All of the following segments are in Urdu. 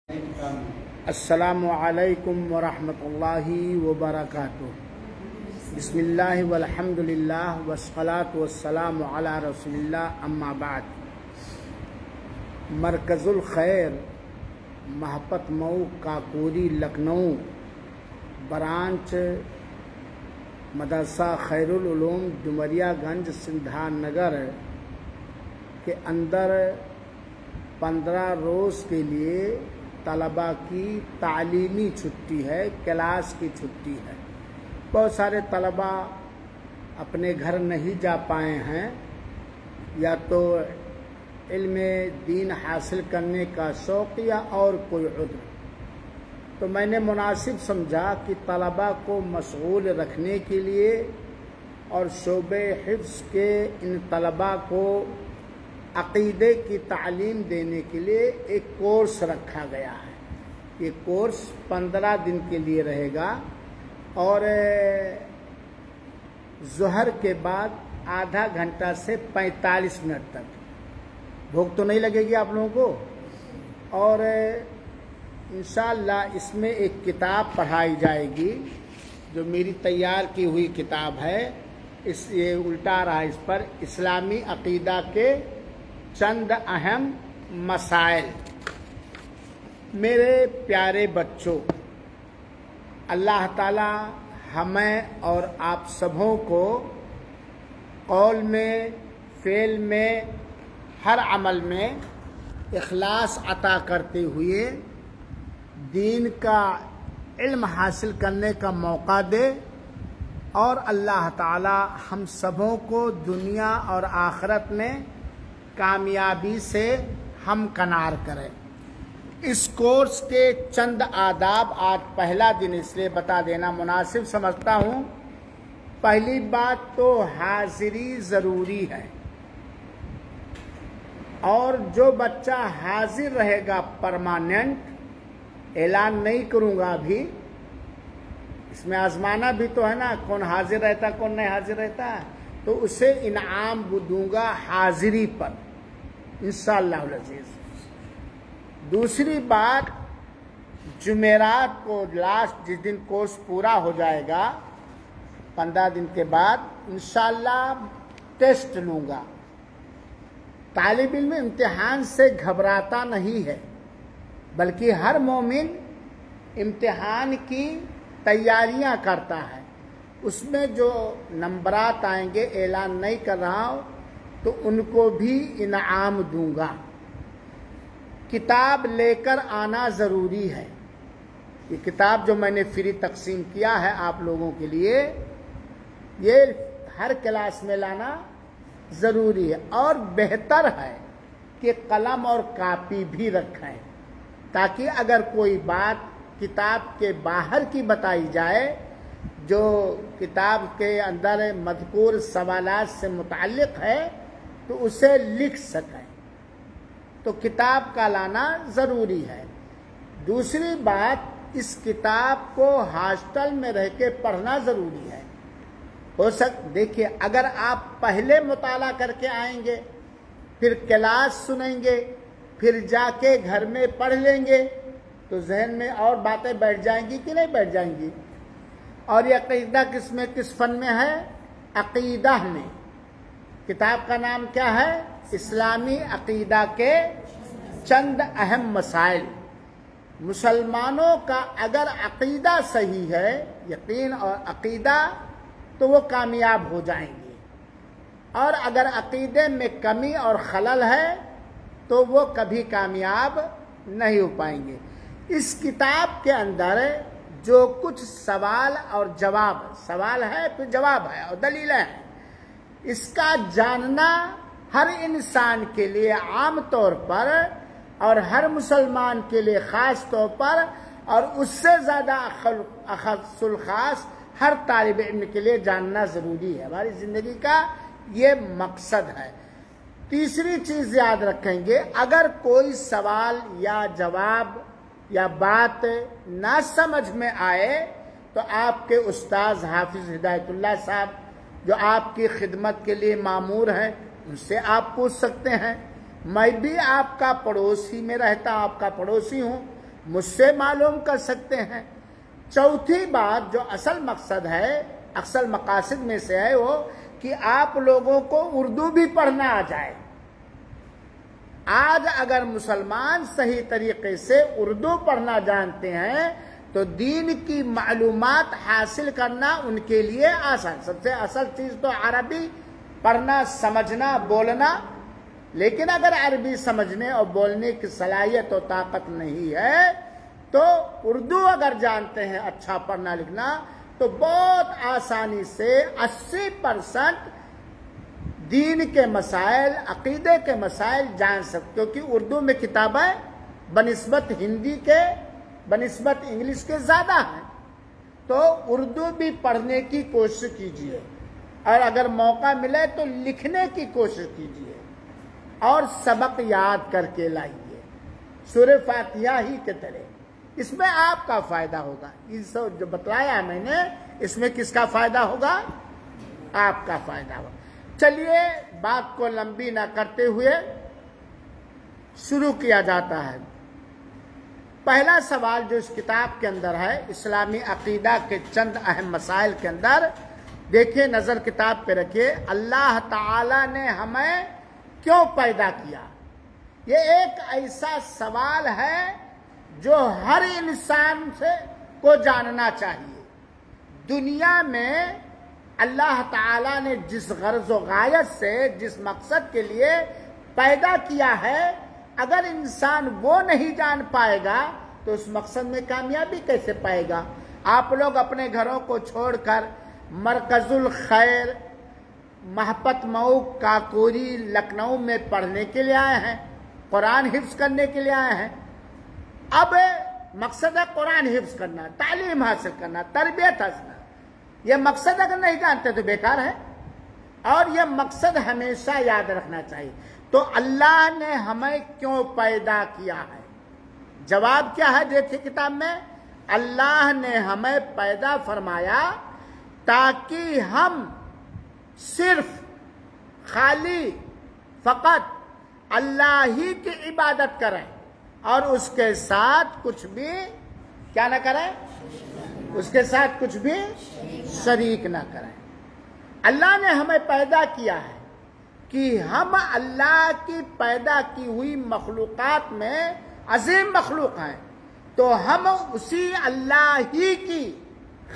السلام علیکم ورحمۃ اللہ وبرکاتہ۔ بسم اللہ والحمد للہ والصلاة والسلام علی رسول اللہ، اما بعد۔ مرکز الخیر محبت مئو کاکوری لکھنؤ برانچ مدرسہ خیر العلوم ڈمریا گنج سندھا نگر کے اندر 15 روز کے لیے طلباء کی تعلیمی چھٹی ہے، کلاس کی چھٹی ہے۔ بہت سارے طلباء اپنے گھر نہیں جا پائے ہیں، یا تو علم دین حاصل کرنے کا شوق یا اور کوئی عذر، تو میں نے مناسب سمجھا کہ طلباء کو مشغول رکھنے کے لیے اور شعبہ حفظ کے ان طلباء کو عقیدے کی تعلیم دینے کے لیے ایک کورس رکھا گیا ہے۔ یہ کورس 15 دن کے لیے رہے گا، اور ظہر کے بعد آدھا گھنٹہ سے 45 منٹ تک۔ بھوک تو نہیں لگے گی آپ لوگوں کو؟ اور انشاءاللہ اس میں ایک کتاب پڑھائی جائے گی جو میری تیار کی ہوئی کتاب ہے۔ یہ الٹا رہا اس پر، اسلامی عقیدہ کے چند اہم مسائل۔ میرے پیارے بچوں، اللہ تعالی ہمیں اور آپ سبوں کو قول میں، فعل میں، ہر عمل میں اخلاص عطا کرتے ہوئے دین کا علم حاصل کرنے کا موقع دے، اور اللہ تعالی ہم سبوں کو دنیا اور آخرت میں کامیابی سے ہمکنار کرے۔ اس کورس کے چند آداب آج پہلا دن اس لیے بتا دینا مناسب سمجھتا ہوں۔ پہلی بات تو حاضری ضروری ہے، اور جو بچہ حاضر رہے گا پرماننٹ، اعلان نہیں کروں گا ابھی، اس میں آزمانا بھی تو ہے نا، کون حاضر رہتا کون نہیں حاضر رہتا، تو اسے انعام دوں گا حاضری پر انشاءاللہ العزیز۔ دوسری بات، جمعرات کو لاسٹ جس دن کورس پورا ہو جائے گا 15 دن کے بعد، انشاءاللہ ٹیسٹ لوں گا۔ طالب علم امتحان سے گھبراتا نہیں ہے، بلکہ ہر مومن امتحان کی تیاریاں کرتا ہے۔ اس میں جو نمبرات آئیں گے، اعلان نہیں کر رہا ہوں، تو ان کو بھی انعام دوں گا۔ کتاب لے کر آنا ضروری ہے۔ یہ کتاب جو میں نے فری تقسیم کیا ہے آپ لوگوں کے لیے، یہ ہر کلاس میں لانا ضروری ہے، اور بہتر ہے کہ قلم اور کاپی بھی رکھیں، تاکہ اگر کوئی بات کتاب کے باہر کی بتائی جائے جو کتاب کے اندر مذکور سوالات سے متعلق ہے، تو اسے لکھ سکیں۔ تو کتاب کا لانا ضروری ہے۔ دوسری بات، اس کتاب کو ہاسٹل میں رہ کے پڑھنا ضروری ہے۔ دیکھیے، اگر آپ پہلے مطالعہ کر کے آئیں گے، پھر کلاس سنیں گے، پھر جا کے گھر میں پڑھ لیں گے، تو ذہن میں اور باتیں بیٹھ جائیں گی کہ نہیں بیٹھ جائیں گی؟ اور یہ عقیدہ کس فن میں ہے؟ عقیدہ میں۔ کتاب کا نام کیا ہے؟ اسلامی عقیدہ کے چند اہم مسائل۔ مسلمانوں کا اگر عقیدہ صحیح ہے، یقین اور عقیدہ، تو وہ کامیاب ہو جائیں گے، اور اگر عقیدے میں کمی اور خلل ہے تو وہ کبھی کامیاب نہیں ہو پائیں گے۔ اس کتاب کے اندر جو کچھ سوال اور جواب، سوال ہے پھر جواب ہے اور دلیلیں ہیں، اس کا جاننا ہر انسان کے لیے عام طور پر، اور ہر مسلمان کے لیے خاص طور پر، اور اس سے زیادہ اخص الخاص ہر طالب علم کے لیے جاننا ضروری ہے۔ ہماری زندگی کا یہ مقصد ہے۔ تیسری چیز یاد رکھیں گے، اگر کوئی سوال یا جواب یا بات نہ سمجھ میں آئے، تو آپ کے استاذ حافظ ہدایت اللہ صاحب جو آپ کی خدمت کے لیے مامور ہیں، ان سے آپ پوچھ سکتے ہیں۔ میں بھی آپ کا پڑوسی میں رہتا ہوں، آپ کا پڑوسی ہوں، مجھ سے معلوم کر سکتے ہیں۔ چوتھی بات جو اصل مقصد ہے، اصل مقاصد میں سے ہے وہ کہ آپ لوگوں کو اردو بھی پڑھنا آ جائے۔ آج اگر مسلمان صحیح طریقے سے اردو پڑھنا جانتے ہیں تو دین کی معلومات حاصل کرنا ان کے لیے آسان۔ سب سے اصل چیز تو عربی پڑھنا، سمجھنا، بولنا، لیکن اگر عربی سمجھنے اور بولنے کی صلاحیت اور طاقت نہیں ہے تو اردو اگر جانتے ہیں اچھا پڑھنا لکھنا تو بہت آسانی سے 80% دین کے مسائل، عقیدے کے مسائل جان سکتے، کیونکہ اردو میں کتابیں بنسبت ہندی کے، بنسبت انگلش کے زیادہ ہیں۔ تو اردو بھی پڑھنے کی کوشش کیجیے، اور اگر موقع ملے تو لکھنے کی کوشش کیجیے، اور سبق یاد کر کے لائیے سورہ فاتحہ ہی کے طرح۔ اس میں آپ کا فائدہ ہوگا۔ یہ سب جو بتلایا میں نے، اس میں کس کا فائدہ ہوگا؟ آپ کا فائدہ ہوگا۔ چلیے بات کو لمبی نہ کرتے ہوئے شروع کیا جاتا ہے۔ پہلا سوال جو اس کتاب کے اندر ہے، اسلامی عقیدہ کے چند اہم مسائل کے اندر، دیکھیں نظر کتاب پہ رکھیے، اللہ تعالی نے ہمیں کیوں پیدا کیا؟ یہ ایک ایسا سوال ہے جو ہر انسان کو جاننا چاہیے۔ دنیا میں اللہ تعالیٰ نے جس غرض و غایت سے، جس مقصد کے لیے پیدا کیا ہے، اگر انسان وہ نہیں جان پائے گا تو اس مقصد میں کامیابی کیسے پائے گا؟ آپ لوگ اپنے گھروں کو چھوڑ کر مرکز الخیر، محبت مئو، کاکوری، لکھنؤ میں پڑھنے کے لیے آئے ہیں، قرآن حفظ کرنے کے لیے آئے ہیں۔ اب مقصد ہے قرآن حفظ کرنا، تعلیم حاصل کرنا، تربیت حاصل کرنا۔ یہ مقصد اگر نہیں جانتے تو بیکار ہے، اور یہ مقصد ہمیشہ یاد رکھنا چاہیے۔ تو اللہ نے ہمیں کیوں پیدا کیا ہے؟ جواب کیا ہے؟ دیکھیں کتاب میں، اللہ نے ہمیں پیدا فرمایا تاکہ ہم صرف خالی فقط اللہ ہی کی عبادت کریں اور اس کے ساتھ کچھ بھی کیا نہ کریں، اس کے ساتھ کچھ بھی شریک نہ کریں۔ اللہ نے ہمیں پیدا کیا ہے کہ ہم اللہ کی پیدا کی ہوئی مخلوقات میں عظیم مخلوق ہیں، تو ہم اسی اللہ ہی کی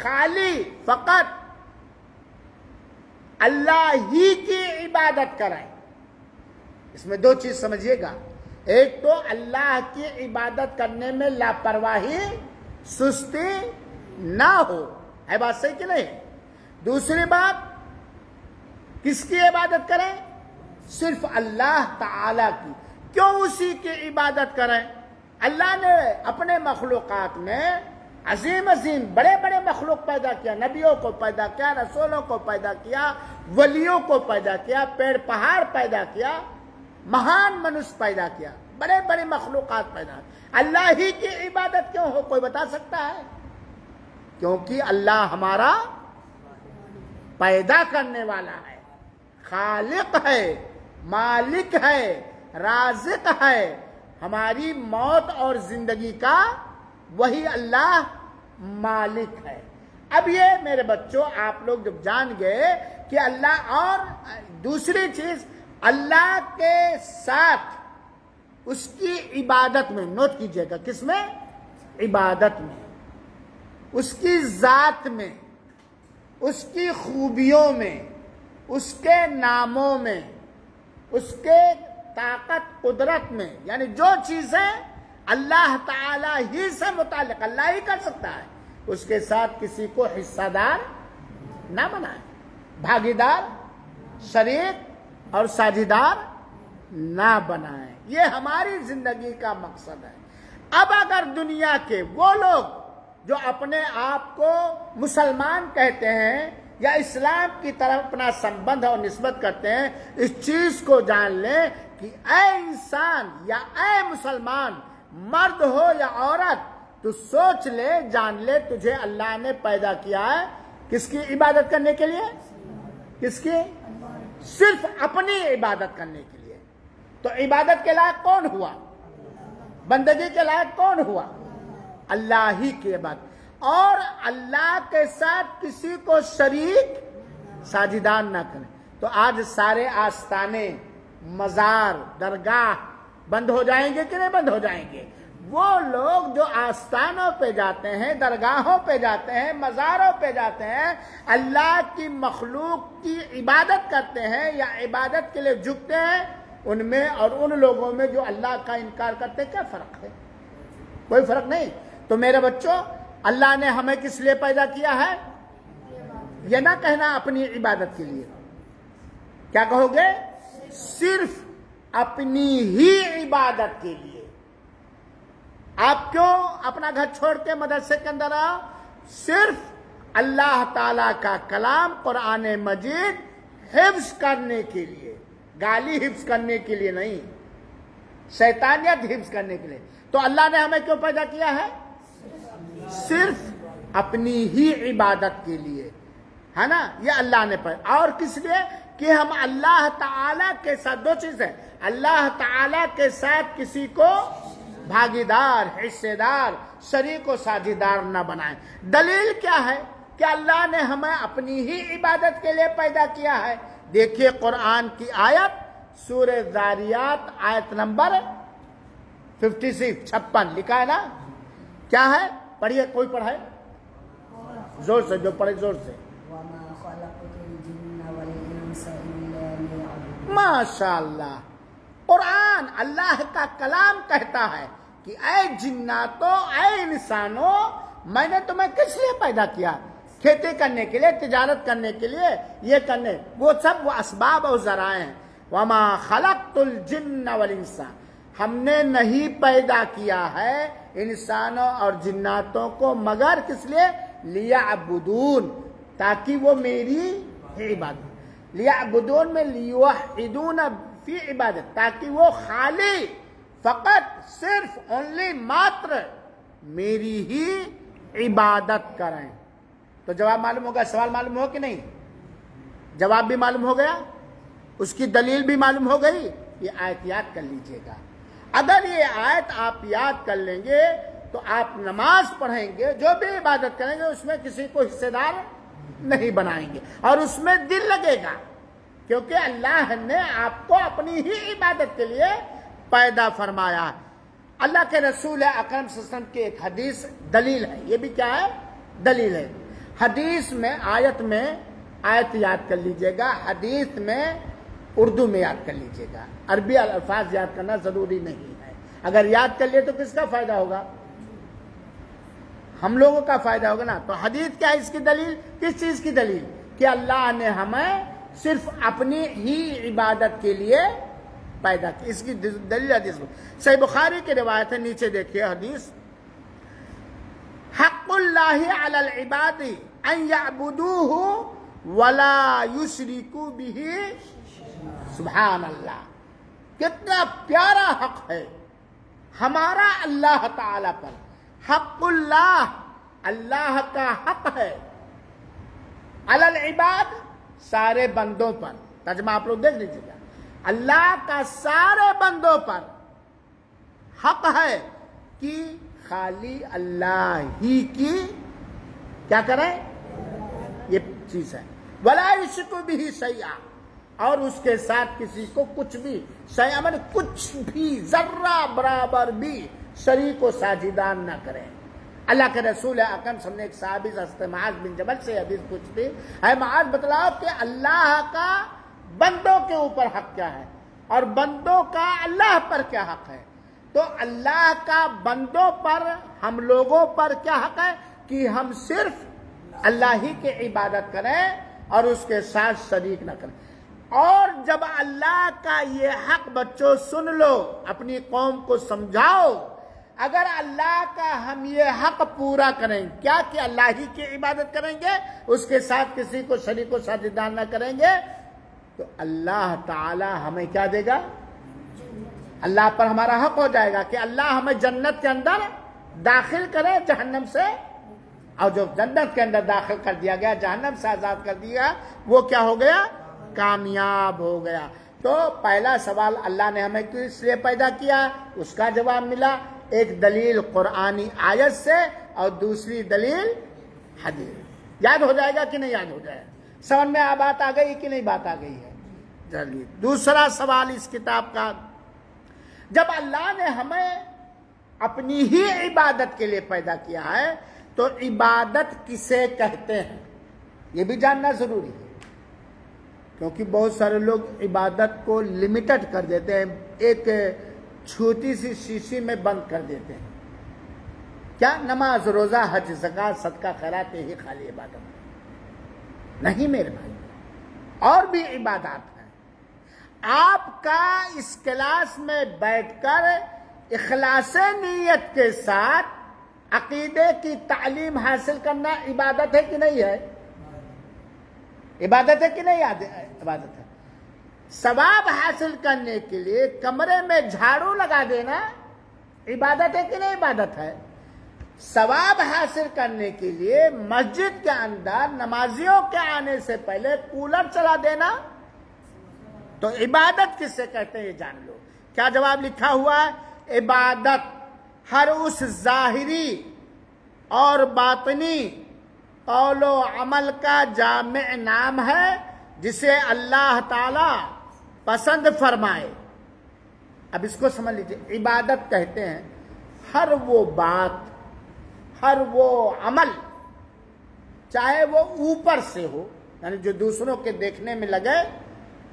خالی فقط اللہ ہی کی عبادت کریں۔ اس میں دو چیز سمجھیے گا، ایک تو اللہ کی عبادت کرنے میں لاپرواہی، سستی نہ ہو، ہے بات صحیح کہ نہیں؟ دوسری بات، کس کی عبادت کریں؟ صرف اللہ تعالی کی۔ کیوں اسی کی عبادت کریں؟ اللہ نے اپنے مخلوقات میں عظیم عظیم بڑے بڑے مخلوق پیدا کیا، نبیوں کو پیدا کیا، رسولوں کو پیدا کیا، ولیوں کو پیدا کیا، پیڑ پہاڑ پیدا کیا، مہان منش پیدا کیا، بڑے بڑے مخلوقات پیدا کیا۔ اللہ ہی کی عبادت کیوں ہو؟ کوئی بتا سکتا ہے؟ کیونکہ اللہ ہمارا پیدا کرنے والا ہے، خالق ہے، مالک ہے، رازق ہے، ہماری موت اور زندگی کا وہی اللہ مالک ہے۔ اب یہ میرے بچوں آپ لوگ جب جان گئے کہ اللہ، اور دوسری چیز اللہ کے ساتھ اس کی عبادت میں، نوٹ کیجئے گا، کس میں؟ عبادت میں، اس کی ذات میں، اس کی خوبیوں میں، اس کے ناموں میں، اس کے طاقت قدرت میں، یعنی جو چیزیں اللہ تعالی ہی سے متعلق اللہ ہی کر سکتا ہے، اس کے ساتھ کسی کو حصہ دار نہ بنائیں، بھاگیدار، شریک اور ساجھیدار نہ بنائیں۔ یہ ہماری زندگی کا مقصد ہے۔ اب اگر دنیا کے وہ لوگ جو اپنے آپ کو مسلمان کہتے ہیں یا اسلام کی طرف اپنا سمبند اور نسبت کرتے ہیں، اس چیز کو جان لیں کہ اے انسان یا اے مسلمان، مرد ہو یا عورت، تو سوچ لے، جان لے، تجھے اللہ نے پیدا کیا ہے کس کی عبادت کرنے کے لیے؟ کس کی؟ صرف اپنی عبادت کرنے کے لیے۔ تو عبادت کے لائق کون ہوا؟ بندگی کے لائق کون ہوا؟ اللہ ہی کی عبادت، اور اللہ کے ساتھ کسی کو شریک ساجدان نہ کریں۔ تو آج سارے آستانے، مزار، درگاہ بند ہو جائیں گے کہ نہیں بند ہو جائیں گے؟ وہ لوگ جو آستانوں پہ جاتے ہیں، درگاہوں پہ جاتے ہیں، مزاروں پہ جاتے ہیں، اللہ کی مخلوق کی عبادت کرتے ہیں یا عبادت کے لیے جھکتے ہیں، ان میں اور ان لوگوں میں جو اللہ کا انکار کرتے ہیں، کیا فرق ہے؟ کوئی فرق نہیں۔ تو میرے بچوں، اللہ نے ہمیں کس لیے پیدا کیا ہے؟ یہ نہ کہنا اپنی عبادت کے لیے، کیا کہو گے؟ صرف اپنی ہی عبادت کے لیے۔ آپ کیوں اپنا گھر چھوڑ کے مدرسے کے اندر آؤ؟ صرف اللہ تعالی کا کلام قرآن مجید حفظ کرنے کے لیے، گالی حفظ کرنے کے لیے نہیں، شیطانیت حفظ کرنے کے لیے۔ تو اللہ نے ہمیں کیوں پیدا کیا ہے؟ صرف اپنی ہی عبادت کے لیے، ہے نا؟ یہ اللہ نے پیدا، اور کس لیے؟ کہ ہم اللہ تعالی کے ساتھ، دو چیز ہے، اللہ تعالی کے ساتھ کسی کو بھاگیدار، حصے دار، شریک و ساجیدار نہ بنائیں۔ دلیل کیا ہے؟ کہ اللہ نے ہمیں اپنی ہی عبادت کے لیے پیدا کیا ہے۔ دیکھیے قرآن کی آیت، سورہ ذاریات آیت نمبر 56 لکھا ہے نا؟ کیا ہے؟ پڑھیے، کوئی پڑھائے زور سے، جو پڑھے زور سے۔ ماشاء اللہ، قرآن اللہ کا کلام کہتا ہے کہ اے جناتوں، اے انسانوں، میں نے تمہیں کس لیے پیدا کیا؟ کھیتی کرنے کے لیے، تجارت کرنے کے لیے، یہ کرنے، وہ سب وہ اسباب اور ذرائع ہیں۔ وما خلقت الجن والانس، ہم نے نہیں پیدا کیا ہے انسانوں اور جناتوں کو مگر کس لیے؟ لیعبدون، تاکہ وہ میری عبادت، لیعبدون میں لیوحدون فی عبادت، تاکہ وہ خالی فقط صرف اونلی ماتر میری ہی عبادت کریں۔ تو جواب معلوم ہوگا، سوال معلوم ہو کہ نہیں؟ جواب بھی معلوم ہو گیا، اس کی دلیل بھی معلوم ہو گئی۔ یہ آیت یاد کر لیجئے گا، اگر یہ آیت آپ یاد کر لیں گے تو آپ نماز پڑھیں گے، جو بھی عبادت کریں گے، اس میں کسی کو حصے دار نہیں بنائیں گے، اور اس میں دل لگے گا، کیونکہ اللہ نے آپ کو اپنی ہی عبادت کے لیے پیدا فرمایا۔ اللہ کے رسول اکرم صلی اللہ علیہ وسلم کی ایک حدیث دلیل ہے، یہ بھی کیا ہے؟ دلیل ہے۔ حدیث میں، آیت میں، آیت یاد کر لیجئے گا، حدیث میں اردو میں یاد کر لیجئے گا، عربی الفاظ یاد کرنا ضروری نہیں ہے۔ اگر یاد کر لیے تو کس کا فائدہ ہوگا؟ ہم لوگوں کا فائدہ ہوگا نا۔ تو حدیث کیا ہے؟ اس کی دلیل، کس چیز کی دلیل؟ کہ اللہ نے ہمیں صرف اپنی ہی عبادت کے لیے پیدا کی، اس کی دلیل حدیث میں صحیح بخاری کی روایت ہے، نیچے دیکھیے حدیث، حق اللہ علی العباد ان یعبدوہ ولا یشرکوا بہ، سبحان اللہ، کتنا پیارا حق ہے ہمارا اللہ تعالی پر۔ حق اللہ، اللہ کا حق ہے، علی العباد، سارے بندوں پر۔ ترجمہ آپ لوگ دیکھ لیجیے گا، اللہ کا سارے بندوں پر حق ہے کہ خالی اللہ ہی کی کیا کریں؟ یہ چیز ہے۔ ولا یشرکوا بہ شیئا، اور اس کے ساتھ کسی کو کچھ بھی، شیئا میں کچھ بھی، ذرہ برابر بھی شریک و ساجدان نہ کریں۔ اللہ کے رسول اکرم صلی اللہ علیہ وسلم نے ایک صحابی حضرت معاذ بن جبل سے حدیث پوچھی، اے معاذ بتلاؤ کہ اللہ کا بندوں کے اوپر حق کیا ہے، اور بندوں کا اللہ پر کیا حق ہے؟ تو اللہ کا بندوں پر، ہم لوگوں پر کیا حق ہے؟ کہ ہم صرف اللہ ہی کی عبادت کریں اور اس کے ساتھ شریک نہ کریں۔ اور جب اللہ کا یہ حق بچوں سن لو، اپنی قوم کو سمجھاؤ، اگر اللہ کا ہم یہ حق پورا کریں، کیا کہ اللہ ہی کی عبادت کریں گے، اس کے ساتھ کسی کو شریک و ساجدان نہ کریں گے، تو اللہ تعالی ہمیں کیا دے گا؟ اللہ پر ہمارا حق ہو جائے گا کہ اللہ ہمیں جنت کے اندر داخل کرے جہنم سے، اور جو جنت کے اندر داخل کر دیا گیا، جہنم سے آزاد کر دیا، وہ کیا ہو گیا؟ کامیاب ہو گیا۔ تو پہلا سوال، اللہ نے ہمیں کس لیے پیدا کیا، اس کا جواب ملا۔ ایک دلیل قرآنی آیت سے اور دوسری دلیل حدیث. یاد ہو جائے گا کہ نہیں یاد ہو جائے گا؟ سمجھ میں بات آ گئی کہ نہیں بات آ گئی ہے؟ چلیے دوسرا سوال اس کتاب کا، جب اللہ نے ہمیں اپنی ہی عبادت کے لیے پیدا کیا ہے تو عبادت کسے کہتے ہیں یہ بھی جاننا ضروری ہے، کیونکہ بہت سارے لوگ عبادت کو لمیٹڈ کر دیتے ہیں، ایک چھوٹی سی شیشی میں بند کر دیتے ہیں. کیا نماز، روزہ، حج، زکوٰۃ، صدقہ، خیرات یہی خالی عبادت نہیں میرے بھائی، اور بھی عبادات ہیں. آپ کا اس کلاس میں بیٹھ کر اخلاص نیت کے ساتھ عقیدے کی تعلیم حاصل کرنا عبادت ہے کہ نہیں ہے؟ عبادت ہے کہ نہیں عبادت ہے؟ ثواب حاصل کرنے کے لیے کمرے میں جھاڑو لگا دینا عبادت ہے کہ نہیں عبادت ہے؟ ثواب حاصل کرنے کے لیے مسجد کے اندر نمازیوں کے آنے سے پہلے کولر چلا دینا تو عبادت کس سے کہتے ہیں یہ جان لو. کیا جواب لکھا ہوا ہے؟ عبادت ہر اس ظاہری اور باطنی قول و عمل کا جامع نام ہے جسے اللہ تعالی پسند فرمائے. اب اس کو سمجھ لیجیے، عبادت کہتے ہیں ہر وہ بات، ہر وہ عمل، چاہے وہ اوپر سے ہو یعنی جو دوسروں کے دیکھنے میں لگے،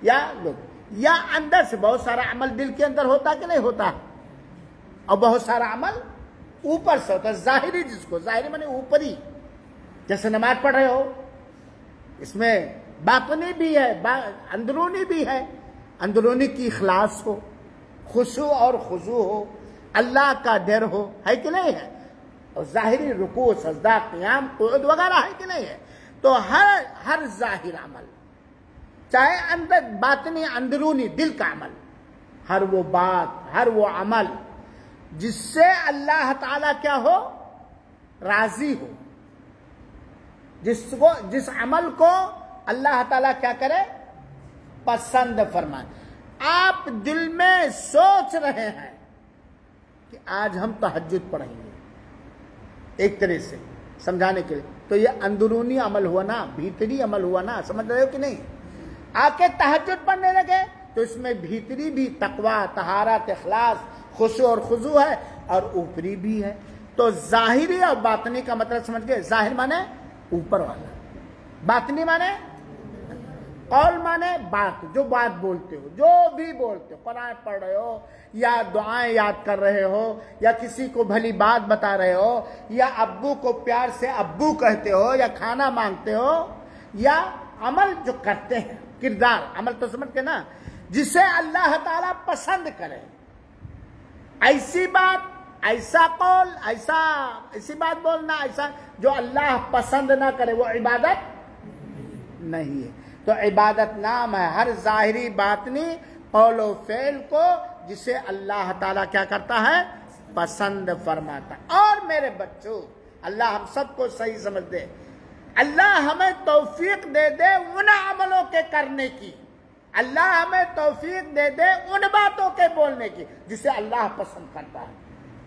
یا لوگ، یا اندر سے. بہت سارا عمل دل کے اندر ہوتا کہ نہیں ہوتا، اور بہت سارا عمل اوپر سے ہوتا ہے ظاہری، جس کو ظاہری مانے اوپری. جیسے نماز پڑھ رہے ہو، اس میں باطنی بھی ہے، اندرونی بھی ہے. اندرونی کی اخلاص ہو، خشوع اور خضوع ہو، اللہ کا ڈر ہو، ہے کہ نہیں ہے؟ اور ظاہری رکوع، سجدہ، قیام، قعود وغیرہ ہے کہ نہیں ہے؟ تو ہر ظاہر عمل، چاہے اندر باطنی اندرونی دل کا عمل، ہر وہ بات، ہر وہ عمل جس سے اللہ تعالیٰ کیا ہو؟ راضی ہو. جس عمل کو اللہ تعالیٰ کیا کرے؟ پسند فرمائے. آپ دل میں سوچ رہے ہیں کہ آج ہم تہجد پڑھیں گے، ایک طرح سے سمجھانے کے لیے، تو یہ اندرونی عمل ہوا نا، بھیتری عمل ہوا نا. سمجھ رہے ہو کہ نہیں؟ آ کے تہجد پڑھنے لگے تو اس میں بھیتری بھی تقوی، طہارت، اخلاص، خشوع اور خضوع ہے، اور اوپری بھی ہے. تو ظاہری اور باطنی کا مطلب سمجھ گئے؟ ظاہر مانے اوپر والا، باطنی مانے قول مانے بات، جو بات بولتے ہو، جو بھی بولتے ہو، قرآن پڑھ رہے ہو یا دعائیں یاد کر رہے ہو یا کسی کو بھلی بات بتا رہے ہو یا ابو کو پیار سے ابو کہتے ہو یا کھانا مانگتے ہو، یا عمل جو کرتے ہیں، کردار عمل تو سمجھ کے نا، جسے اللہ تعالیٰ پسند کرے. ایسی بات، ایسا قول، ایسی بات بولنا، ایسا جو اللہ پسند نہ کرے وہ عبادت نہیں ہے. تو عبادت نام ہے ہر ظاہری باطنی قول و فعل کو جسے اللہ تعالیٰ کیا کرتا ہے؟ پسند فرماتا. اور میرے بچوں، اللہ ہم سب کو صحیح سمجھ دے، اللہ ہمیں توفیق دے دے ان عملوں کے کرنے کی، اللہ ہمیں توفیق دے دے ان باتوں کے بولنے کی جسے اللہ پسند کرتا ہے.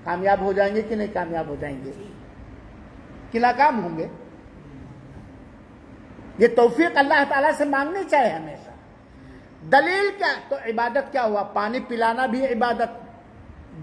کامیاب ہو جائیں گے کہ نہیں کامیاب ہو جائیں گے؟ کہ ناکام ہوں گے؟ یہ توفیق اللہ تعالیٰ سے مانگنی چاہیے ہمیشہ. دلیل کیا؟ تو عبادت کیا ہوا؟ پانی پلانا بھی عبادت،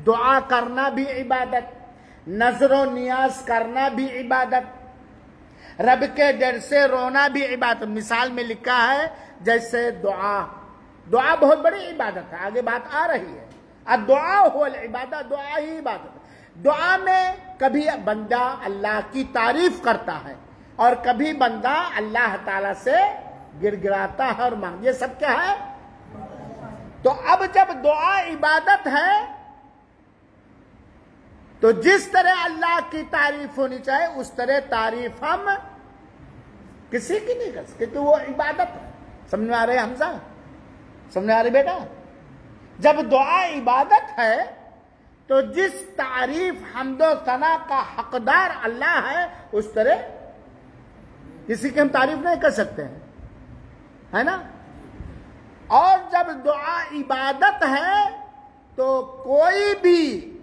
دعا کرنا بھی عبادت، نظر و نیاز کرنا بھی عبادت، رب کے ڈر سے رونا بھی عبادت. مثال میں لکھا ہے جیسے دعا بہت بڑی عبادت ہے، آگے بات آ رہی ہے. الدعاء هو العبادت، دعا ہی عبادت. دعا میں کبھی بندہ اللہ کی تعریف کرتا ہے اور کبھی بندہ اللہ تعالیٰ سے گر گراتا ہے اور مانگ، یہ سب کیا ہے؟ تو اب جب دعا عبادت ہے تو جس طرح اللہ کی تعریف ہونی چاہیے اس طرح تعریف ہم کسی کی نہیں کر سکتے، تو وہ عبادت ہے. سمجھ میں آ رہے حمزہ؟ سمجھ میں آ رہے بیٹا؟ جب دعا عبادت ہے تو جس تعریف حمد و ثنا کا حقدار اللہ ہے اس طرح کسی کی ہم تعریف نہیں کر سکتے ہیں، ہے نا؟ اور جب دعا عبادت ہے تو کوئی بھی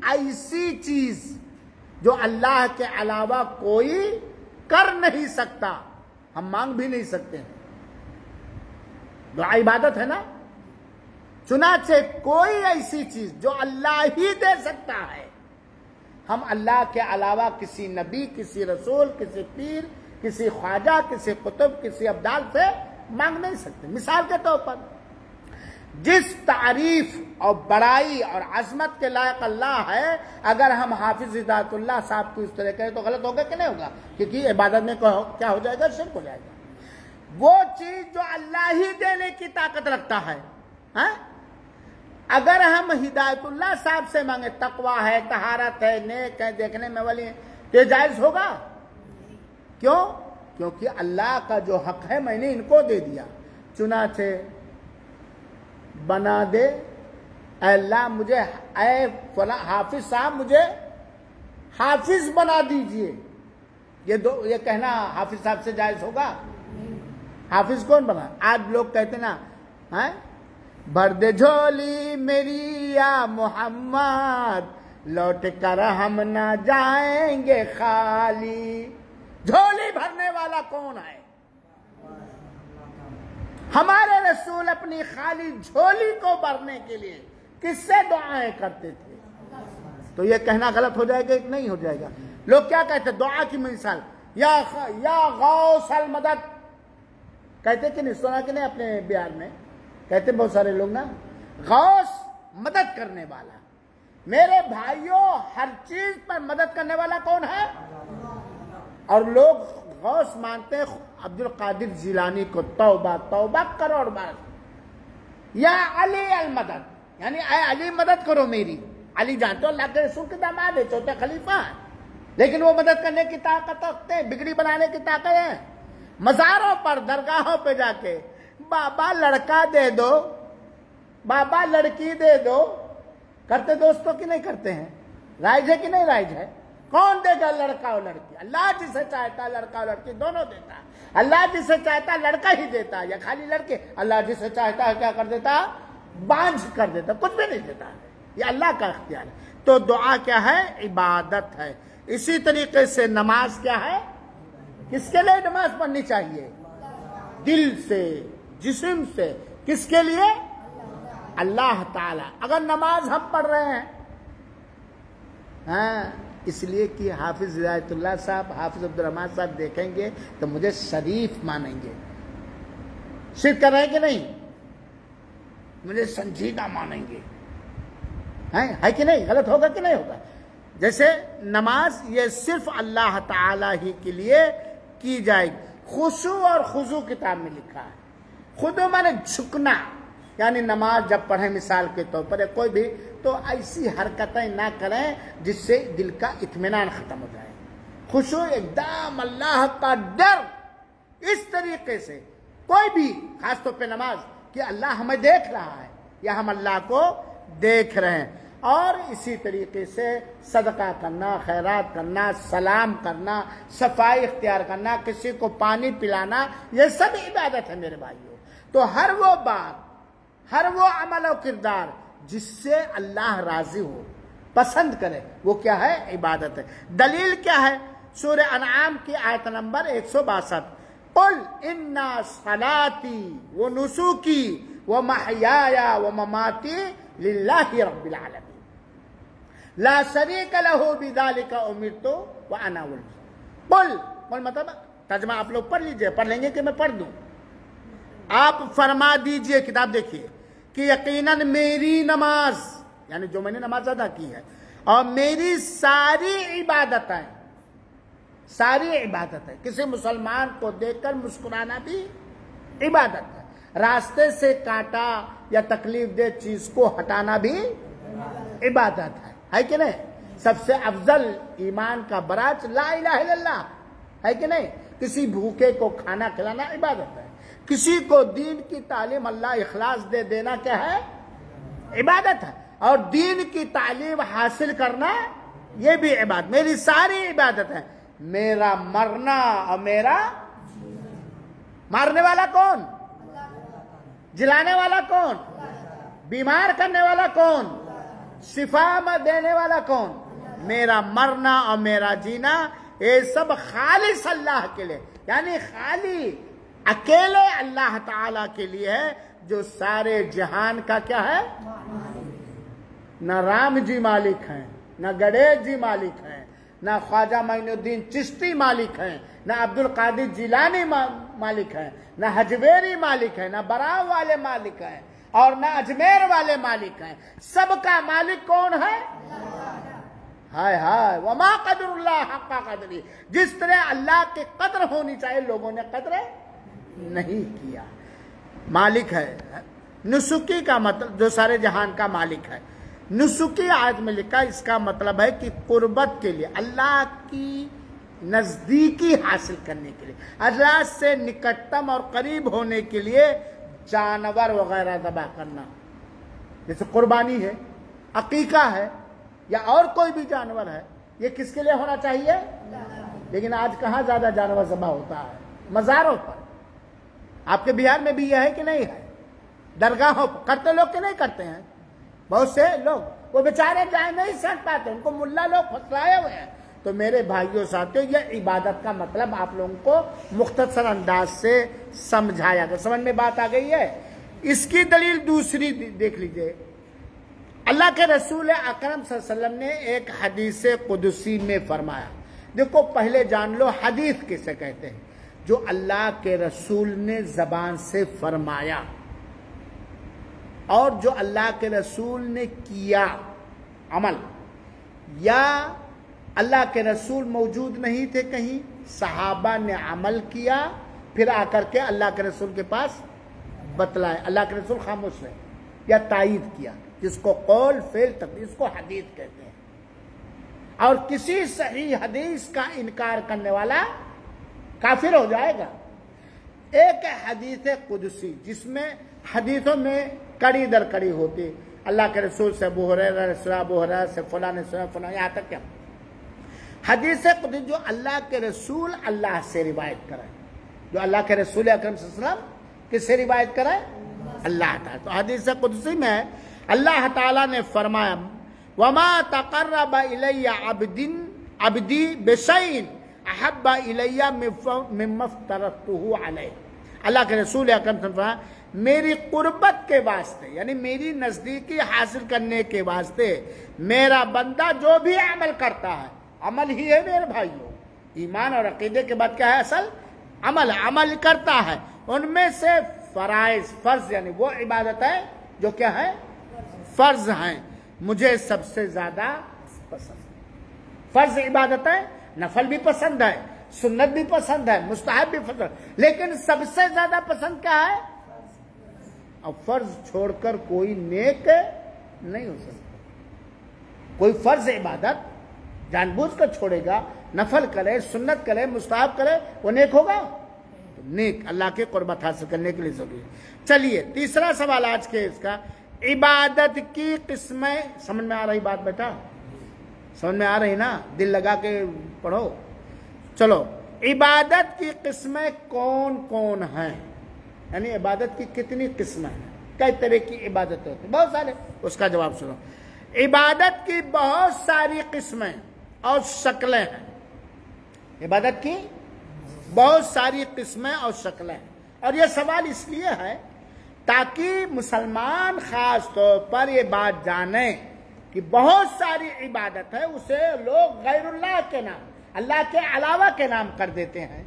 ایسی چیز جو اللہ کے علاوہ کوئی کر نہیں سکتا ہم مانگ بھی نہیں سکتے ہیں. دعا عبادت ہے نا. چنانچہ کوئی ایسی چیز جو اللہ ہی دے سکتا ہے ہم اللہ کے علاوہ کسی نبی، کسی رسول، کسی پیر، کسی خواجہ، کسی قطب، کسی ابدال سے مانگ نہیں سکتے. مثال کے طور پر جس تعریف اور بڑائی اور عظمت کے لائق اللہ ہے، اگر ہم حافظ ہدایت اللہ صاحب کو اس طرح کہیں تو غلط ہوگا کہ نہیں ہوگا؟ کیونکہ عبادت میں کیا ہو جائے گا؟ شرک ہو جائے گا. وہ چیز جو اللہ ہی دینے کی طاقت رکھتا ہے، اگر ہم ہدایت اللہ صاحب سے مانگے، تقویٰ ہے، طہارت ہے، نیک ہے، دیکھنے میں ولی ہے، تو یہ جائز ہوگا؟ کیوں؟ کیونکہ اللہ کا جو حق ہے میں نے ان کو دے دیا. چنانچہ بنا دے اے اللہ مجھے، اے فلاں حافظ صاحب مجھے حافظ بنا دیجئے. یہ کہنا حافظ صاحب سے جائز ہوگا؟ حافظ کون بنا؟ آج لوگ کہتے نا بھر دے جھولی میری یا محمد، لوٹ کر ہم نہ جائیں گے خالی. جھولی بھرنے والا کون ہے؟ ہمارے رسول اپنی خالی جھولی کو بھرنے کے لیے کس سے دعائیں کرتے تھے. تو یہ کہنا غلط ہو جائے گا کہ نہیں ہو جائے گا؟ لوگ کیا کہتے دعا کی مثال یا غوث المدد کہتے کہ نہیں؟ سنا کہ نہیں اپنے بہار میں کہتے بہت سارے لوگ نا، غوث مدد کرنے والا. میرے بھائیوں ہر چیز پر مدد کرنے والا کون ہے؟ اور لوگ غوث مانتے ہیں عبد القادر جیلانی کو. توبہ توبہ کروڑ بار. یا علی المدد، یعنی اے علی مدد کرو میری. علی جانتے ہو اللہ کے رسول کے داماد ہے، چوتھے خلیفہ ہیں، لیکن وہ مدد کرنے کی طاقت رکھتے ہیں، بگڑی بنانے کی طاقت ہے. مزاروں پر درگاہوں پہ جا کے بابا لڑکا دے دو، بابا لڑکی دے دو، کرتے دوستوں کی نہیں کرتے ہیں؟ رائج ہے کہ نہیں رائج ہے؟ کون دے گا لڑکا اور لڑکی؟ اللہ جسے چاہتا لڑکا اور لڑکی دونوں دیتا. اللہ جسے چاہتا لڑکا ہی دیتا یا خالی لڑکے. اللہ جسے چاہتا ہے کیا کر دیتا؟ بانجھ کر دیتا، کچھ بھی نہیں دیتا. یہ اللہ کا اختیار ہے. تو دعا کیا ہے؟ عبادت ہے. اسی طریقے سے نماز کیا ہے؟ کس کے لیے نماز پڑھنی چاہیے؟ دل سے، جسم سے. کس کے لیے؟ اللہ تعالی. اگر نماز ہم پڑھ رہے ہیں اس لیے کہ حافظ ہدایت اللہ صاحب، حافظ عبد الرحمان صاحب دیکھیں گے تو مجھے شریف مانیں گے. شرک کر رہے ہیں کہ نہیں؟ مجھے سنجیدہ مانیں گے. ہے کہ نہیں؟ غلط ہوگا کہ نہیں ہوگا؟ جیسے نماز یہ صرف اللہ تعالی ہی کے لیے کی جائے گی. خشوع اور خضوع کتاب میں لکھا ہے. خضوع مانے جھکنا، یعنی نماز جب پڑھیں مثال کے طور پر کوئی بھی تو ایسی حرکتیں نہ کریں جس سے دل کا اطمینان ختم ہو جائے. خشوع ایک دم اللہ کا ڈر، اس طریقے سے کوئی بھی خاص طور پہ نماز کہ اللہ ہمیں دیکھ رہا ہے یا ہم اللہ کو دیکھ رہے ہیں. اور اسی طریقے سے صدقہ کرنا، خیرات کرنا، سلام کرنا، صفائی اختیار کرنا، کسی کو پانی پلانا، یہ سب عبادت ہے میرے بھائیوں. تو ہر وہ بات، ہر وہ عمل و کردار جس سے اللہ راضی ہو، پسند کرے، وہ کیا ہے؟ عبادت ہے. دلیل کیا ہے؟ سورہ انعام کی آیت نمبر 162. قل ان صلاتی و نسکی و محیایا و مماتی للہ رب العالمین لا شریک لہ بذالک امرت وانا اول. قل مطلب ترجمہ آپ لوگ پڑھ لیجئے، پڑھ لیں گے کہ میں پڑھ دوں؟ آپ فرما دیجئے، کتاب دیکھیے، کہ یقیناً میری نماز، یعنی جو میں نے نماز ادا کی ہے، اور میری ساری عبادتیں، کسی مسلمان کو دیکھ کر مسکرانا بھی عبادت ہے. راستے سے کاٹا یا تکلیف دہ چیز کو ہٹانا بھی عبادت ہے کہ نہیں؟ سب سے افضل ایمان کا براج لا الہ الا اللہ ہے کہ نہیں؟ کسی بھوکے کو کھانا کھلانا عبادت ہے. کسی کو دین کی تعلیم اللہ اخلاص دے دینا کیا ہے؟ عبادت ہے. اور دین کی تعلیم حاصل کرنا یہ بھی عبادت. میری ساری عبادت ہے. میرا مرنا اور میرا مارنے والا کون؟ جلانے والا کون؟ بیمار کرنے والا کون؟ شفا دینے والا کون؟ میرا مرنا اور میرا جینا یہ سب خالص اللہ کے لیے، یعنی خالی اکیلے اللہ تعالی کے لیے ہے، جو سارے جہان کا کیا ہے؟ نہ رام جی مالک ہیں، نہ گڑیش جی مالک ہیں، نہ خواجہ معین الدین چشتی مالک ہیں، نہ عبد القادر جیلانی مالک ہیں، نہ حجویری مالک ہیں، نہ براؤ والے مالک ہیں، اور نہ اجمیر والے مالک ہیں۔ سب کا مالک کون ہے؟ ہائے ہائے، وما قدر اللہ حق قدری، جس طرح اللہ کی قدر ہونی چاہیے لوگوں نے قدر نہیں کیا۔ مالک ہے نسکی کا مطلب جو سارے جہان کا مالک ہے۔ نسکی آیت میں لکھا، اس کا مطلب ہے کہ قربت کے لیے، اللہ کی نزدیکی حاصل کرنے کے لیے، اللہ سے نکٹتم اور قریب ہونے کے لیے جانور وغیرہ ذبح کرنا، جیسے قربانی ہے، عقیقہ ہے، یا اور کوئی بھی جانور ہے، یہ کس کے لیے ہونا چاہیے؟ لیکن آج کہاں زیادہ جانور ذبح ہوتا ہے؟ مزاروں پر۔ آپ کے بہار میں بھی یہ ہے کہ نہیں ہے؟ درگاہوں پر کرتے لوگ کہ نہیں کرتے ہیں؟ بہت سے لوگ وہ بیچارے جائے نہیں سکھ پاتے، ان کو ملا لوگ پھسلائے ہوئے ہیں۔ تو میرے بھائیوں ساتھیوں، یہ عبادت کا مطلب آپ لوگوں کو مختصر انداز سے سمجھایا گیا، سمجھ میں بات آ گئی ہے؟ اس کی دلیل دوسری دیکھ لیجئے، اللہ کے رسول اکرم صلی اللہ علیہ وسلم نے ایک حدیث قدسی میں فرمایا، دیکھو پہلے جان لو حدیث کسے کہتے ہیں؟ جو اللہ کے رسول نے زبان سے فرمایا اور جو اللہ کے رسول نے کیا عمل، یا اللہ کے رسول موجود نہیں تھے کہیں، صحابہ نے عمل کیا، پھر آ کر کے اللہ کے رسول کے پاس بتلائے، اللہ کے رسول خاموش رہے یا تائید کیا، جس کو قول فعل تقریر، اس کو حدیث کہتے ہیں۔ اور کسی صحیح حدیث کا انکار کرنے والا کافر ہو جائے گا۔ ایک حدیث قدسی جس میں حدیثوں میں کڑی در کڑی ہوتی، اللہ کے رسول سے ابو ہریرہ نے سنا، ابو ہریرہ سے فلاں نے سنا، فلاں، یہاں تک کیا حدیث قدسی جو اللہ کے رسول اللہ سے روایت کرے، جو اللہ کے رسول اکرم صلی اللہ علیہ وسلم کس سے روایت کرے؟ اللہ تعالیٰ۔ تو حدیث قدسی میں اللہ تعالیٰ نے فرمایا، وما تقرب الی عبدی بشیء احب الی مما افترضتہ علیہ۔ اللہ کے رسول اکرم صلی اللہ علیہ وسلم میری قربت کے واسطے، یعنی میری نزدیکی حاصل کرنے کے واسطے، میرا بندہ جو بھی عمل کرتا ہے، عمل ہی ہے میرے بھائیوں، ایمان اور عقیدے کے بعد کیا ہے؟ اصل عمل کرتا ہے، ان میں سے فرائض، فرض، یعنی وہ عبادت ہے جو کیا ہے؟ فرض ہیں، مجھے سب سے زیادہ پسند ہے۔ فرض عبادت ہے، نفل بھی پسند ہے، سنت بھی پسند ہے، مستحب بھی پسند ہے، لیکن سب سے زیادہ پسند کیا ہے؟ اب فرض چھوڑ کر کوئی نیک نہیں ہو سکتا۔ کوئی فرض عبادت جان بوجھ کر چھوڑے گا، نفل کرے، سنت کرے، مستحب کرے، وہ نیک ہوگا؟ تو نیک اللہ کے قربت حاصل کرنے کے لیے ضروری ہے۔ چلیے تیسرا سوال آج کے اس کا، عبادت کی قسمیں، سمجھ میں آ رہی بات بیٹا؟ سمجھ میں آ رہی نا؟ دل لگا کے پڑھو۔ چلو، عبادت کی قسمیں کون کون ہیں؟ یعنی عبادت کی کتنی قسمیں ہیں؟ کئی طرح کی عبادت ہوتی ہیں، بہت سارے، اس کا جواب سنو۔ عبادت کی بہت ساری قسمیں اور شکلیں ہیں، عبادت کی بہت ساری قسمیں اور شکلیں ہیں، اور یہ سوال اس لیے ہے تاکہ مسلمان خاص طور پر یہ بات جانیں کہ بہت ساری عبادت ہے، اسے لوگ غیر اللہ کے نام، اللہ کے علاوہ کے نام کر دیتے ہیں،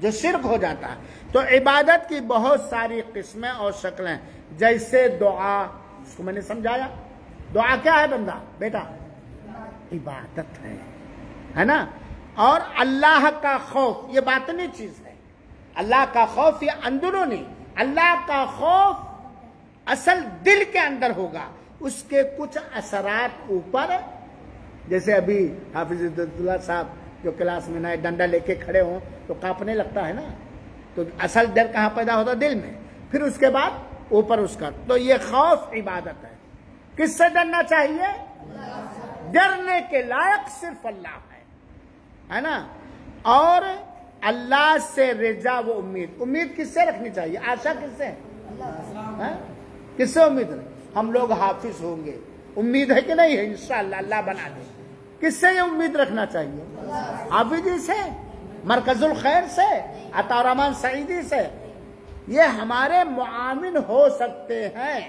جو شرک ہو جاتا ہے۔ تو عبادت کی بہت ساری قسمیں اور شکلیں، جیسے دعا، اس کو میں نے سمجھایا، دعا کیا ہے بندہ بیٹا؟ عبادت ہے نا؟ اور اللہ کا خوف، یہ باطنی چیز ہے، اللہ کا خوف یہ اندرونی، اللہ کا خوف اصل دل کے اندر ہوگا، اس کے کچھ اثرات اوپر، جیسے ابھی حافظ عبداللہ صاحب جو کلاس میں نئے ڈنڈا لے کے کھڑے ہوں تو کانپنے لگتا ہے نا، تو اصل ڈر کہاں پیدا ہوتا؟ دل میں، پھر اس کے بعد اوپر اس کا، تو یہ خوف عبادت ہے۔ کس سے ڈرنا چاہیے؟ ڈرنے کے لائق صرف اللہ ہے نا؟ اور اللہ سے رجا و امید، امید کس سے رکھنی چاہیے؟ آشا کس سے؟ کس سے امید رکھیں؟ ہم لوگ حافظ ہوں گے، امید ہے کہ نہیں ہے؟ انشاءاللہ اللہ بنا دے. کس سے یہ امید رکھنا چاہیے؟ حافظی سے، مرکز الخیر سے، عطا الرحمن سعیدی سے. یہ ہمارے معاون ہو سکتے ہیں،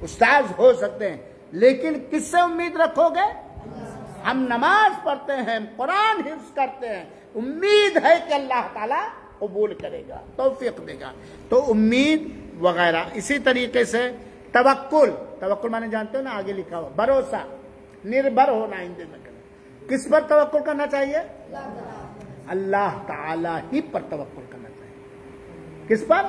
استاذ ہو سکتے ہیں، لیکن کس سے امید رکھو گے؟ ہم نماز پڑھتے ہیں، قرآن حفظ کرتے ہیں، امید ہے کہ اللہ تعالیٰ قبول کرے گا، توفیق دے گا. تو امید وغیرہ. اسی طریقے سے توکل. توکل مانے جانتے ہو نا، آگے لکھا ہوا بھروسہ، نربھر ہونا ہندی میں. کس پر توکل کرنا چاہیے؟ اللہ تعالیٰ ہی پر توکل کرنا چاہیے. کس پر؟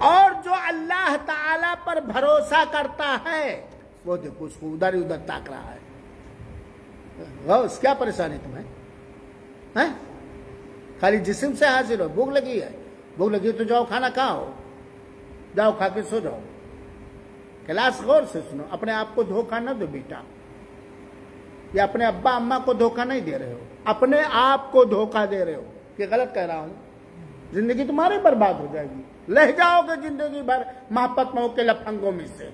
اور جو اللہ تعالیٰ پر بھروسہ کرتا ہے وہ دیکھو اس کو ادھر ہی ادھر تاک رہا ہے. غوث کیا پریشانی تمہیں؟ خالی جسم سے حاضر ہو. بھوک لگی ہے، بھوک لگی تو جاؤ کھانا کھاؤ، جاؤ کھا کے سو جاؤ. کلاس غور سے سنو. اپنے آپ کو دھوکہ نہ دو بیٹا، یا اپنے ابا اماں کو دھوکہ نہیں دے رہے ہو، اپنے آپ کو دھوکہ دے رہے ہو. یہ غلط کہہ رہا ہوں. زندگی تمہاری برباد ہو جائے گی، لہ جاؤ گے زندگی بھر محبت مئو کے لفنگوں میں سے.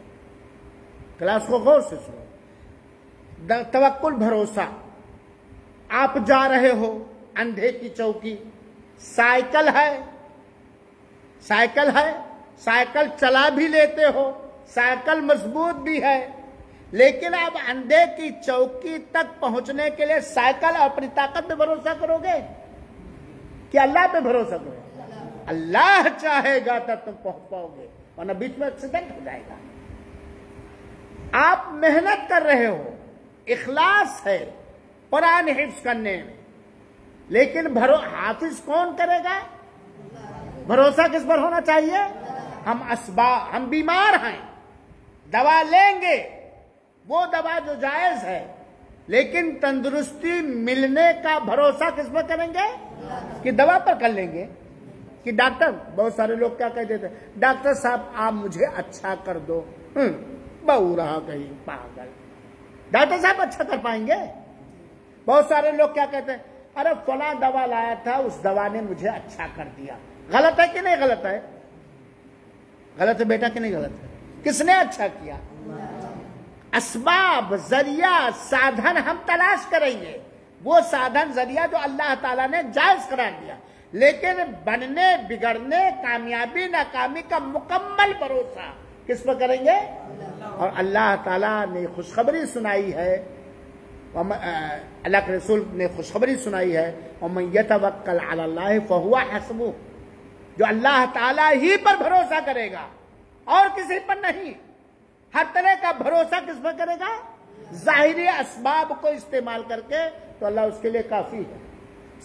کلاس کو غور سے سنو. توکل بھروسہ. آپ جا رہے ہو اندھے کی چوکی، سائیکل ہے، سائیکل چلا بھی لیتے ہو، سائیکل مضبوط بھی ہے، لیکن آپ اندھے کی چوکی تک پہنچنے کے لیے سائیکل اور اپنی طاقت پہ بھروسہ کرو گے کہ اللہ پہ بھروسہ کرو؟ اللہ چاہے گا تب تم پہنچ پاؤ گے، ورنہ بیچ میں ایکسیڈنٹ ہو جائے گا. آپ محنت کر رہے ہو، اخلاص ہے قرآن حفظ کرنے میں، لیکن حافظ کون کرے گا؟ بھروسہ کس پر ہونا چاہیے؟ ہم بیمار ہیں، دوا لیں گے، وہ دوا جو جائز ہے، لیکن تندرستی ملنے کا بھروسہ کس پر کریں گے؟ کہ دوا پر کر لیں گے. کہ ڈاکٹر، بہت سارے لوگ کیا کہتے تھے، ڈاکٹر صاحب آپ مجھے اچھا کر دو. بہو رہا کہیں پاگل، ڈاکٹر صاحب اچھا کر پائیں گے؟ بہت سارے لوگ کیا کہتے ہیں، ارے فلاں دوا لایا تھا، اس دوا نے مجھے اچھا کر دیا. غلط ہے کہ نہیں غلط ہے؟ غلط ہے بیٹا کہ نہیں غلط ہے؟ کس نے اچھا کیا؟ اسباب، ذریعہ، سادھن ہم تلاش کریں گے، وہ سادھن ذریعہ جو اللہ تعالیٰ نے جائز قرار دیا، لیکن بننے، بگڑنے، کامیابی، ناکامی کا مکمل بھروسہ کس پر کریں گے؟ اور اللہ تعالیٰ نے خوشخبری سنائی ہے، اللہ کے رسول نے خوشخبری سنائی ہے، وَمَن يَتَوَكَّلْ عَلَى اللَّهِ فَهُوَ حَسْبُهُ. جو اللہ تعالیٰ ہی پر بھروسہ کرے گا اور کسی پر نہیں. ہر طرح کا بھروسہ کس پر کرے گا؟ ظاہری اسباب کو استعمال کر کے، تو اللہ اس کے لیے کافی ہے.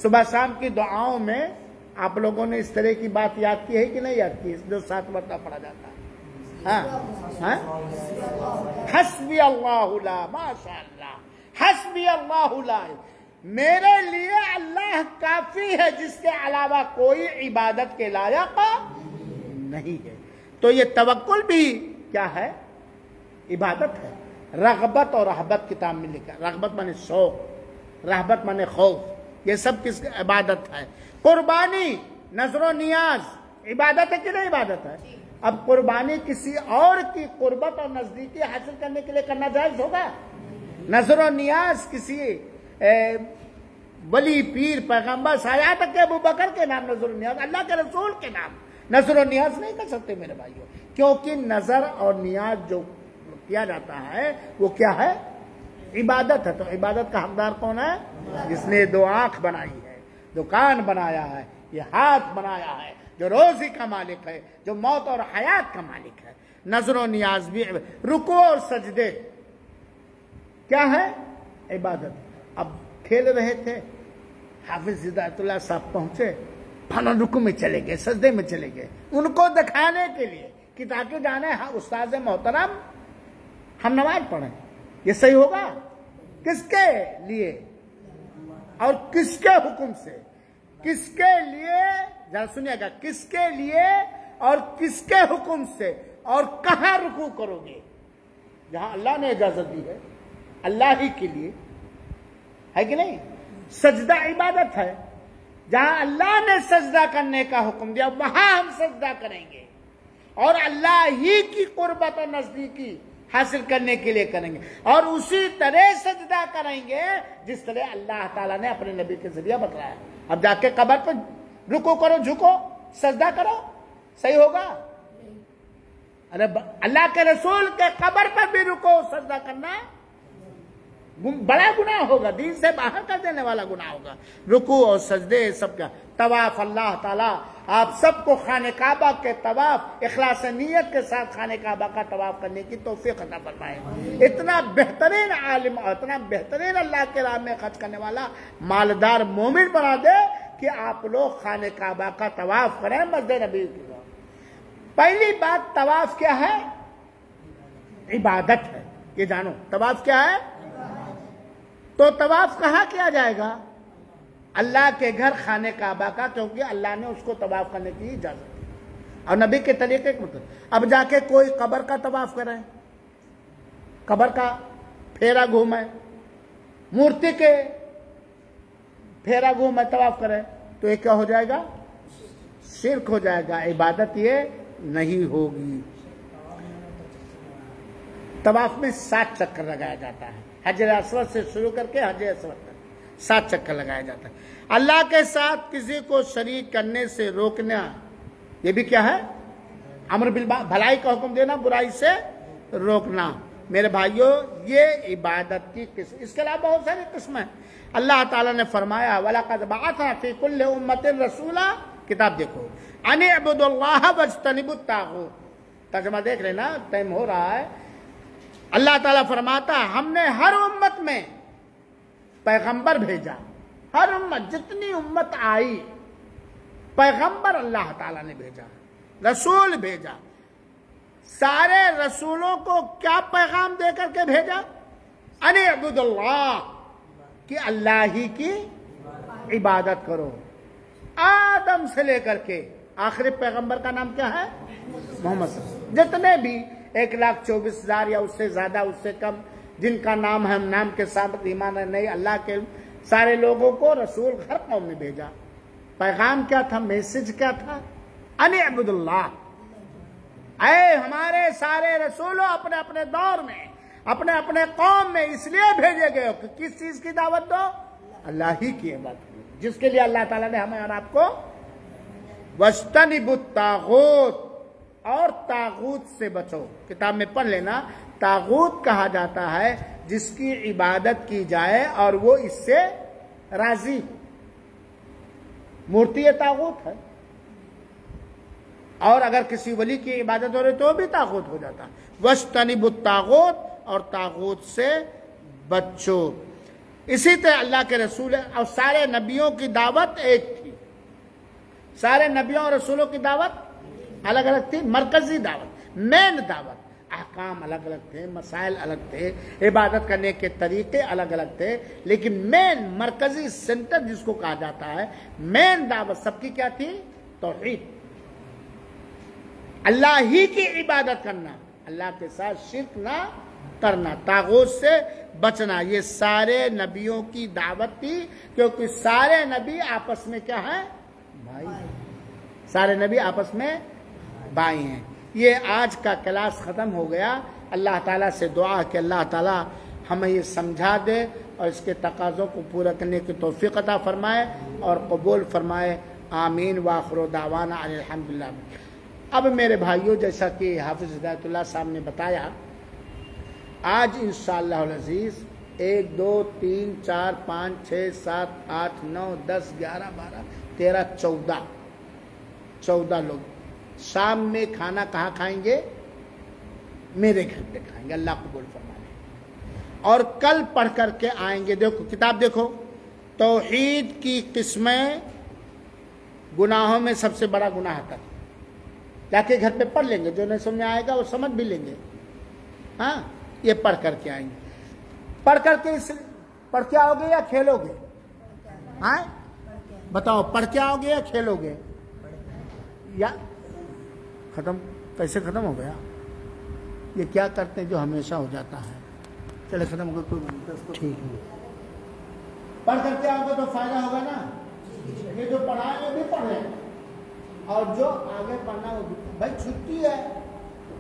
صبح شام کی دعاؤں میں آپ لوگوں نے اس طرح کی بات یاد کی ہے کہ نہیں یاد کی، جو 7 مرتبہ پڑھا جاتا ہے؟ حسبی اللہ لا، ماشاء اللہ، حسبی اللہ لا، میرے لیے اللہ کافی ہے، جس کے علاوہ کوئی عبادت کے لائق نہیں ہے. تو یہ توکل بھی کیا ہے؟ عبادت ہے. رغبت اور رہبت کتاب میں لکھا. رغبت مانے شوق، رہبت مانے خوف. یہ سب کس عبادت ہے. قربانی، نظر و نیاز عبادت ہے کہ نہیں عبادت ہے؟ اب قربانی کسی اور کی قربت اور نزدیکی حاصل کرنے کے لیے کرنا جائز ہوگا؟ نظر و نیاز کسی ولی، پیر، پیغمبر، سایہ تک کہ ابو بکر کے نام نظر و نیاز، اللہ کے رسول کے نام نظر و نیاز نہیں کر سکتے میرے بھائیوں، کیونکہ نظر اور نیاز جو کیا جاتا ہے وہ کیا ہے؟ عبادت ہے. تو عبادت کا حقدار کون ہے؟ جس نے 2 آنکھ بنائی ہے، دکان بنایا ہے، یہ ہاتھ بنایا ہے، جو روزی کا مالک ہے، جو موت اور حیات کا مالک ہے. نظر و نیاز بھی، رکوع اور سجدے کیا ہے؟ عبادت. اب کھیل رہے تھے، حافظ ہدایت اللہ صاحب پہنچے، فلاں رکوع میں چلے گئے، سجدے میں چلے گئے، ان کو دکھانے کے لیے کہ تاکہ جانے استاد محترم ہم نماز پڑھیں. یہ صحیح ہوگا؟ کس کے لیے اور کس کے حکم سے؟ کس کے لیے؟ ذرا سنیے گا، کس کے لیے اور کس کے حکم سے، اور کہاں رکوع کرو گے؟ جہاں اللہ نے اجازت دی ہے، اللہ ہی کے لیے ہے کہ نہیں؟ سجدہ عبادت ہے، جہاں اللہ نے سجدہ کرنے کا حکم دیا وہاں ہم سجدہ کریں گے، اور اللہ ہی کی قربت اور نزدیکی حاصل کرنے کے لیے کریں گے، اور اسی طرح سجدہ کریں گے جس طرح اللہ تعالیٰ نے اپنے نبی کے ذریعہ بتلایا۔ اب جا کے قبر پہ رکو کرو، جھکو، سجدہ کرو، صحیح ہوگا؟ ارے اللہ کے رسول کے قبر پر بھی رکو سجدہ کرنا بڑا گناہ ہوگا، دین سے باہر کر دینے والا گناہ ہوگا۔ رکوع اور سجدے سب کا طواف، اللہ تعالیٰ آپ سب کو خانہ کعبہ کے طواف اخلاص نیت کے ساتھ خانہ کعبہ کا طواف کرنے کی توفیق عطا فرمائے۔ اتنا بہترین عالم اور اتنا بہترین اللہ کے راہ میں خرچ کرنے والا مالدار مومن بنا دے کہ آپ لوگ خانہ کعبہ کا طواف کریں مسجد نبی کی۔ پہلی بات طواف کیا ہے؟ عبادت ہے، یہ جانو طواف کیا ہے؟ تو طواف کہاں کیا جائے گا؟ اللہ کے گھر خانہ کعبہ کا، کیونکہ اللہ نے اس کو طواف کرنے کی اجازت دی اور نبی کے طریقے کے مطابق۔ اب جا کے کوئی قبر کا طواف کرے، قبر کا پھیرا گھومے، مورتی کے پھیرا گھومے طواف کرے تو یہ کیا ہو جائے گا؟ شرک ہو جائے گا، عبادت یہ نہیں ہوگی۔ طواف میں 7 چکر لگایا جاتا ہے، حجر اسود سے شروع کر کے حجر اسود تک 7 چکر لگایا جاتا ہے۔ اللہ کے ساتھ کسی کو شریک کرنے سے روکنا، یہ بھی کیا ہے؟ امر بھلائی کا حکم دینا، برائی سے روکنا۔ میرے بھائیوں، یہ عبادت کی قسم، اس کے علاوہ بہت ساری قسمیں ہیں۔ اللہ تعالیٰ نے فرمایا وَلَقَدْ بَعَثْنَا فِي كُلِّ أُمَّةٍ رَسُولًا، کتاب دیکھو، أَنِ اعْبُدُوا اللَّهَ وَاجْتَنِبُوا الطَّاغُوتَ۔ ترجمہ دیکھ رہے نا، ٹائم ہو رہا ہے۔ اللہ تعالیٰ فرماتا ہم نے ہر امت میں پیغمبر بھیجا، ہر امت، جتنی امت آئی پیغمبر اللہ تعالیٰ نے بھیجا، رسول بھیجا۔ سارے رسولوں کو کیا پیغام دے کر کے بھیجا؟ ان اعبدوا اللہ، کہ اللہ ہی کی عبادت کرو۔ آدم سے لے کر کے آخری پیغمبر کا نام کیا ہے؟ محمد صلی اللہ علیہ وسلم۔ جتنے بھی 1,24,000 یا اس سے زیادہ اس سے کم جن کا نام ہے، نام کے ساتھ ایمان ہے نہیں، اللہ کے سارے لوگوں کو رسول ہر قوم میں بھیجا۔ پیغام کیا تھا؟ میسج کیا تھا؟ ان اعبدوا اللہ۔ اے ہمارے سارے رسولوں اپنے اپنے دور میں، اپنے اپنے قوم میں اس لیے بھیجے گئے ہو کہ کس چیز کی دعوت دو؟ اللہ ہی کی عبادت کرو، جس کے لیے اللہ تعالیٰ نے ہمیں اور آپ کو وَاجْتَنِبُوا الطَّاغُوتَ، اور طاغوت سے بچو۔ کتاب میں پڑھ لینا، طاغوت کہا جاتا ہے جس کی عبادت کی جائے اور وہ اس سے راضی۔ مورتی طاغوت ہے، اور اگر کسی ولی کی عبادت ہو رہی تو بھی طاغوت ہو جاتا۔ وَاجْتَنِبُوا الطَّاغُوتَ، اور طاغوت سے بچو۔ اسی طرح اللہ کے رسول اور سارے نبیوں کی دعوت ایک تھی، سارے نبیوں اور رسولوں کی دعوت الگ الگ تھی۔ مرکزی دعوت، مین دعوت، احکام الگ الگ تھے، مسائل الگ تھے، عبادت کرنے کے طریقے الگ الگ تھے، لیکن مین مرکزی سینٹر جس کو کہا جاتا ہے، مین دعوت سب کی کیا تھی؟ توحید، اللہ ہی کی عبادت کرنا، اللہ کے ساتھ شرک نہ کرنا، طاغوت سے بچنا۔ یہ سارے نبیوں کی دعوت تھی، کیونکہ سارے نبی آپس میں کیا ہیں؟ بھائی، سارے نبی آپس میں بھائی ہیں۔ یہ آج کا کلاس ختم ہو گیا۔ اللہ تعالیٰ سے دعا کہ اللہ تعالیٰ ہمیں یہ سمجھا دے اور اس کے تقاضوں کو پورا کرنے کی توفیق عطا فرمائے اور قبول فرمائے۔ آمین وآخر دعوانا ان الحمدللہ۔ اب میرے بھائیوں، جیسا کہ حافظ ہدایت اللہ صاحب نے بتایا، آج انشاءاللہ العزیز 1 2 3 4 5 6 7 8 9 10 11 12 13 14 لوگ شام میں کھانا کہاں کھائیں گے؟ میرے گھر پہ کھائیں گے، اللہ قبول فرمائے۔ اور کل پڑھ کر کے آئیں گے۔ دیکھو کتاب دیکھو، توحید کی قسمیں، گناہوں میں سب سے بڑا گناہ تھا۔ جا کے گھر پہ پڑھ لیں گے، جو نہیں سمجھ میں آئے گا وہ سمجھ بھی لیں گے۔ ہاں، یہ پڑھ کر کے آئیں گے۔ پڑھ کر کے پڑھ کے آؤ گے یا کھیلو گے؟ ہاں بتاؤ، پڑھ کے آؤ گے یا کھیلو گے؟ یا ختم؟ کیسے ختم ہو گیا؟ یہ کیا کرتے ہیں جو ہمیشہ ہو جاتا ہے؟ چلے ختم ہو گیا، ٹھیک ہے۔ پڑھ کر کے آؤ گے تو فائدہ ہوگا نا۔ یہ جو پڑھائیں وہ بھی پڑھ لیں، اور جو آگے پڑھنا وہ بھی۔ بھائی چھٹی ہے،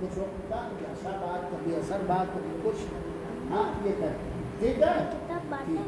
کچھ وقت کا کبھی اثر بات کبھی اثر بات کبھی کچھ. ہاں یہ کرتے ہیں ٹھیک ہے.